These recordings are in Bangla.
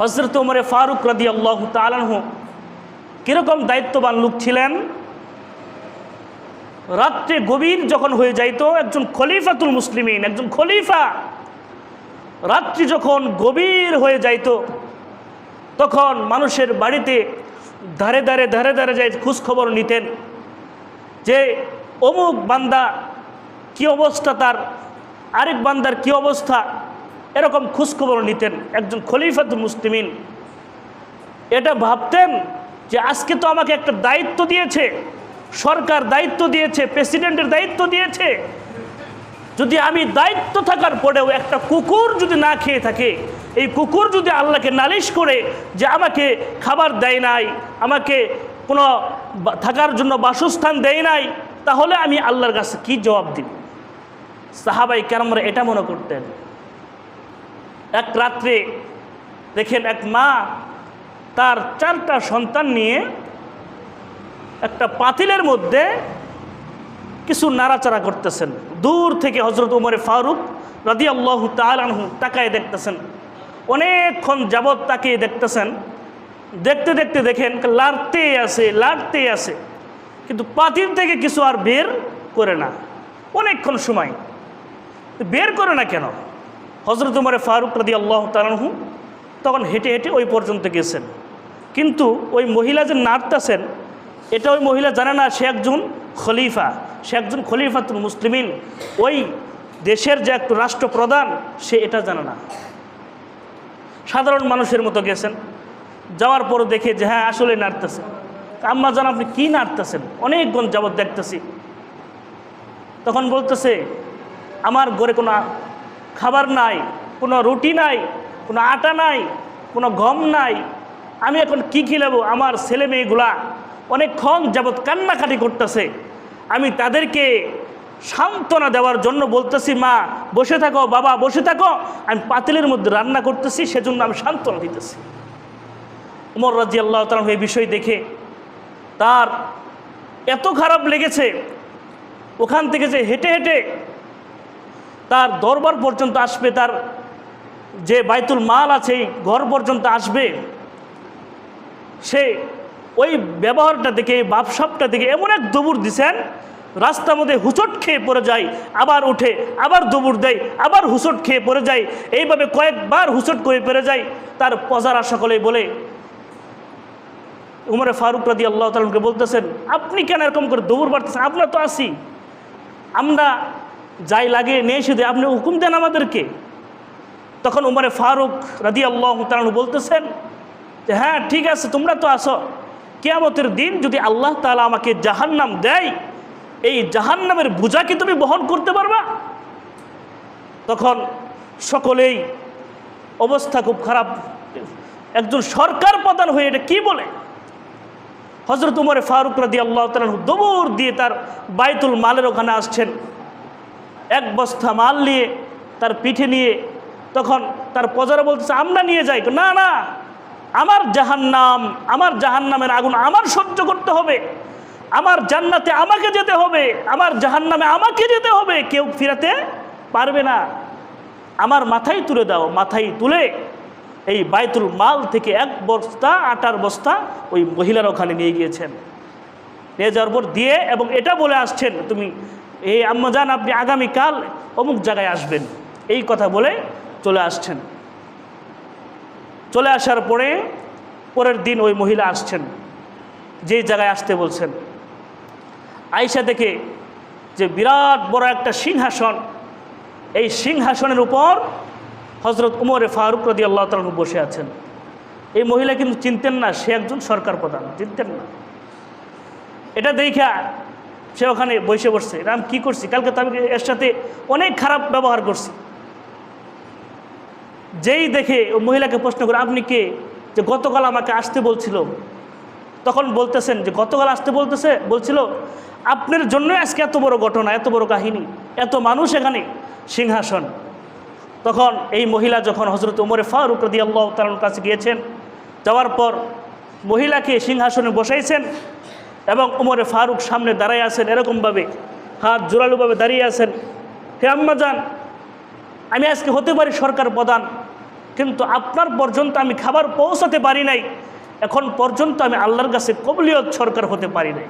হযরত ওমর ফারুক রাদিয়াল্লাহু তাআলা আনহু কীরকম দায়িত্ববান লোক ছিলেন। রাত্রে গভীর যখন হয়ে যাইত, একজন খলিফাতুল মুসলিমিন, একজন খলিফা, রাত্রি যখন গভীর হয়ে যাইত তখন মানুষের বাড়িতে ধারে ধারে যাই খোঁজখবর নিতেন যে অমুক বান্দা কি অবস্থা, তার আরেক বান্দার কি অবস্থা, এরকম খোঁজখবর নিতেন একজন খলিফাতুল মুসলিমিন। এটা ভাবতেন যে আজকে তো আমাকে একটা দায়িত্ব দিয়েছে, সরকার দায়িত্ব দিয়েছে, প্রেসিডেন্টের দায়িত্ব দিয়েছে, যদি আমি দায়িত্ব থাকার পরেও একটা কুকুর যদি না খেয়ে থাকে, এই কুকুর যদি আল্লাহকে নালিশ করে যে আমাকে খাবার দেয় নাই, আমাকে কোনো থাকার জন্য বাসস্থান দেয় নাই, তাহলে আমি আল্লাহর কাছে কি জবাব দিব? সাহাবাই কেরামরা এটা মনে করতেন। এক রাত্রে দেখেন এক মা তার 4টা সন্তান নিয়ে একটা পাতিলের মধ্যে কিছু নাড়াচাড়া করতেছেন। দূর থেকে হযরত ওমর ফারুক রাদিয়াল্লাহু তাআলা আনহু তাকায় দেখতেছেন, অনেকক্ষণ যাবৎ তাকিয়ে দেখতেছেন। দেখতে দেখতে দেখেন লাড়তেই আছে, কিন্তু পাতিল থেকে কিছু আর বের করে না। অনেকক্ষণ সময় বের করে না কেন? হযরত ওমর ফারুক রাদিয়াল্লাহু তাআলা আনহু তখন হেঁটে হেঁটে ওই পর্যন্ত গেছেন, কিন্তু ওই মহিলা যে নাড়তেছেন এটা ওই মহিলা জানে না সে একজন খলিফা, সে একজন খলিফাতুল মুসলিমিন, ওই দেশের যে একটা রাষ্ট্রপ্রধান, সে এটা জানে না। সাধারণ মানুষের মতো গেছেন, যাওয়ার পর দেখে যে হ্যাঁ আসলে নাড়তেছে। আম্মা জান আপনি কী নাড়তেছেন? অনেকক্ষণ যাবৎ দেখতেছি। তখন বলতেছে আমার ঘরে কোনো খাবার নাই, কোনো রুটি নাই, কোনো আটা নাই, কোনো গম নাই, আমি এখন কি খিলাবো? আমার ছেলে মেয়েগুলা অনেকক্ষণ যাবৎ কান্নাকাটি করতেছে, আমি তাদেরকে সান্ত্বনা দেওয়ার জন্য বলতেছি মা বসে থাকো, বাবা বসে থাকো, আমি পাতিলের মধ্যে রান্না করতেছি, সেজন্য আমি সান্ত্বনা দিতেছি। ওমর রাদিয়াল্লাহু তাআলা এই বিষয় দেখে তার এত খারাপ লেগেছে, ওখান থেকে যে হেঁটে হেঁটে তার দরবার পর্যন্ত আসবে, তার যে বাইতুল মাল আছে এই ঘর পর্যন্ত আসবে, সে ওই ব্যবহারটা দেখে, এই বাপসাপটা দেখে এমন এক দৌড় দিছেন, রাস্তার মধ্যে হুচট খেয়ে পড়ে যায়, আবার উঠে আবার দৌড় দেয়, আবার হুচট খেয়ে পড়ে যায়, এইভাবে কয়েকবার হুচট করে পড়ে যায়। তার প্রজারা সকলেই বলে, ওমর ফারুক রাদিয়াল্লাহু তাআলা আনহুকে বলতেছেন আপনি কেন এরকম করে দৌড় বাড়তেছেন? আপনার তো আসি, আমরা যাই লাগে নিয়ে এসে দিই, আপনি হুকুম দেন আমাদেরকে। তখন ওমর ফারুক রাদিয়াল্লাহু তাআলা আনহু বলতেছেন যে হ্যাঁ ঠিক আছে, তোমরা তো আসো, কিয়ামতের দিন যদি আল্লাহ তাআলা আমাকে জাহান্নাম দেয়, এই জাহান্নামের বোঝা কি তুমি বহন করতে পারবা? তখন সকলেই অবস্থা খুব খারাপ, একজন সরকার প্রধান হয়ে এটা কি বলে? হযরত ওমর ফারুক রাদিয়াল্লাহু তাআলা আনহু দৌড় দিয়ে তার বাইতুল মালের ওখানে আসছেন, এক বস্তা মাল নিয়ে তার পিঠে নিয়ে। তখন তার প্রজারা বলতেছে আমরা নিয়ে যাই, না না, আমার জাহান্নাম, আমার জাহান্নামের আগুন আমার সহ্য করতে হবে, আমার জান্নাতে আমাকে যেতে হবে, আমার জাহান্নামে আমাকে যেতে হবে, কেউ ফিরাতে পারবে না, আমার মাথায় তুলে দাও। মাথায় তুলে এই বাইতুল মাল থেকে এক বস্তা আটার বস্তা ওই মহিলার ওখানে নিয়ে গিয়েছেন। নিয়ে যাওয়ার পর দিয়ে এবং এটা বলে আসছেন তুমি এই আম্মাজান আপনি আগামীকাল অমুক জায়গায় আসবেন, এই কথা বলে চলে আসছেন। চলে আসার পরে পরের দিন ওই মহিলা আসছেন, যেই জায়গায় আসতে বলছেন। আয়েশা দেখে যে বিরাট বড় একটা সিংহাসন, এই সিংহাসনের উপর হযরত ওমর ফারুক রাদিয়াল্লাহু তাআলা বসে আছেন। এই মহিলা কিন্তু চিনতেন না সে একজন সরকার প্রধান, চিনতেন না। এটা দেখা সে ওখানে বসে বসছে, আমি কী করছি? কালকে তো আমি এর সাথে অনেক খারাপ ব্যবহার করছি। যেই দেখে ও মহিলাকে প্রশ্ন করে আপনি কে? যে গতকাল আমাকে আসতে বলছিল। তখন বলতেছেন যে গতকাল আসতে বলছিল, আপনার জন্যই আজকে এত বড় ঘটনা, এত বড় কাহিনী, এত মানুষ এখানে, সিংহাসন। তখন এই মহিলা যখন হযরত ওমর ফারুক রাদিয়াল্লাহু তাআলার কাছে গিয়েছেন, যাওয়ার পর মহিলাকে সিংহাসনে বসাইছেন এবং ওমর ফারুক সামনে দাঁড়ায় আছেন, এরকমভাবে হাত জোরালোভাবে দাঁড়িয়ে আছেন। হে আম্মাজান, আমি আজকে হতে পারি সরকার প্রধান, কিন্তু আপনার পর্যন্ত আমি খাবার পৌঁছাতে পারি নাই, এখন পর্যন্ত আমি আল্লাহর কাছে কবুলিয়ত সরকার হতে পারি নাই।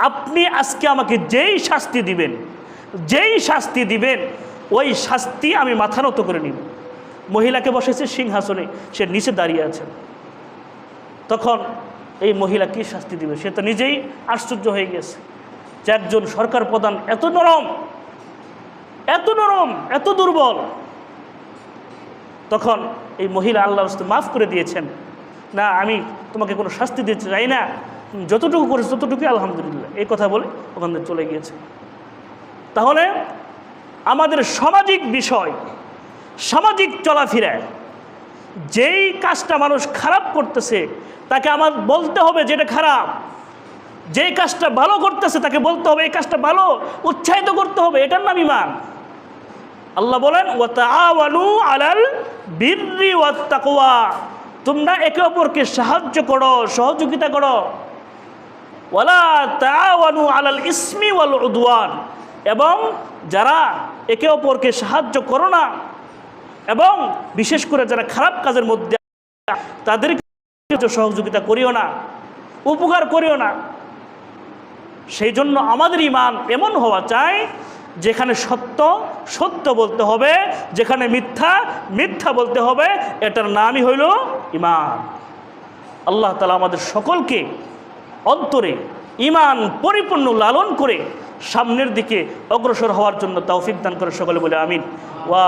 আপনি আজকে আমাকে যেই শাস্তি দিবেন ওই শাস্তি আমি মাথা নত করে নিব। মহিলাকে বসেছে সিংহাসনে, সে নিচে দাঁড়িয়ে আছে। তখন এই মহিলা কি শাস্তি দিবে, সে তো নিজেই আশ্চর্য হয়ে গেছে যে একজন সরকার প্রধান এত নরম, এত দুর্বল। তখন এই মহিলা আল্লাহর রাস্তায় মাফ করে দিয়েছেন, না আমি তোমাকে কোনো শাস্তি দিতে চাই না, যতটুকু করেছে ততটুকুই আলহামদুলিল্লাহ, এই কথা বলে ওখান থেকে চলে গিয়েছে। তাহলে আমাদের সামাজিক বিষয়, সামাজিক চলাফেরায় যেই কাজটা মানুষ খারাপ করতেছে তাকে আমার বলতে হবে যেটা খারাপ, যেই কাজটা ভালো করতেছে তাকে বলতে হবে এই কাজটা ভালো, উৎসাহিত করতে হবে, এটার নাম ঈমান। আল্লাহ বলেন ওয়া তাআওয়ানু আলাল বিররি ওয়াত তাকওয়া, তোমরা একে অপরকে সাহায্য করো, সহযোগিতা করো। ওয়ালা তাআওয়ানু আলাল ইসমি ওয়াল উদওয়ান, এবং যারা একে অপরকে সাহায্য করো না এবং বিশেষ করে যারা খারাপ কাজের মধ্যে তাদেরকে সহযোগিতা করিও না, উপকার করিও না। সেই জন্য আমাদের ঈমান এমন হওয়া চাই যেখানে সত্য সত্য বলতে হবে, যেখানে মিথ্যা মিথ্যা বলতে হবে, এটার নামই হইল ঈমান। আল্লাহ তাআলা আমাদের সকলকে অন্তরে ঈমান পরিপূর্ণ লালন করে সামনের দিকে অগ্রসর হওয়ার জন্য তৌফিক দান করে, সকলে বলে আমিন। ওয়া